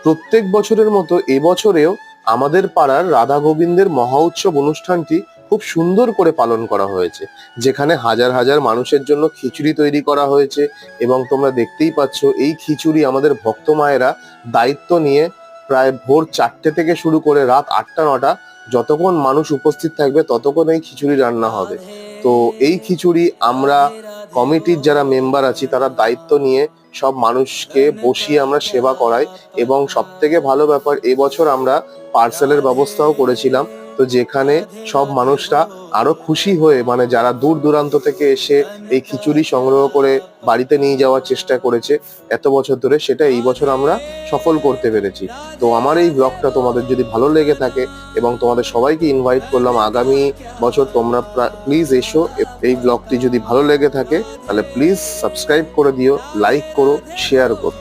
প্রত্যেক বছরের মতো এবছরেও আমাদের পাড়ার রাধা গোবিন্দের মহা উৎসব অনুষ্ঠানটি খুব সুন্দর করে পালন করা হয়েছে, যেখানে হাজার হাজার মানুষের জন্য খিচুড়ি তৈরি করা হয়েছে। এবং তোমরা দেখতেই পাচ্ছ এই খিচুড়ি আমাদের ভক্ত মায়েরা দায়িত্ব নিয়ে প্রায় ভোর 4টে থেকে শুরু করে রাত 8টা 9টা যতক্ষণ মানুষ উপস্থিত থাকবে ততক্ষণ এই খিচুড়ি রান্না হবে। তো এই খিচুড়ি আমরা কমিটির যারা মেম্বার আছি তারা দায়িত্ব নিয়ে সব মানুষকে বসিয়ে আমরা সেবা করাই। এবং সব থেকে ভালো ব্যাপার, এবছর আমরা পার্সেলের ব্যবস্থাও করেছিলাম, তো যেখানে সব মানুষরা আরো খুশি হয়ে, মানে যারা দূর দূরান্ত থেকে এসে এই খিচুড়ি সংগ্রহ করে বাড়িতে নিয়ে যাওয়ার চেষ্টা করেছে এত বছর ধরে, সেটা এই বছর আমরা সফল করতে পেরেছি। তো আমার এই ব্লগটা তোমাদের যদি ভালো লেগে থাকে, এবং তোমাদের সবাইকে ইনভাইট করলাম আগামী বছর তোমরা প্লিজ এসো। এই ব্লগটি যদি ভালো লেগে থাকে তাহলে প্লিজ সাবস্ক্রাইব করে দিও, লাইক করো, শেয়ার করো।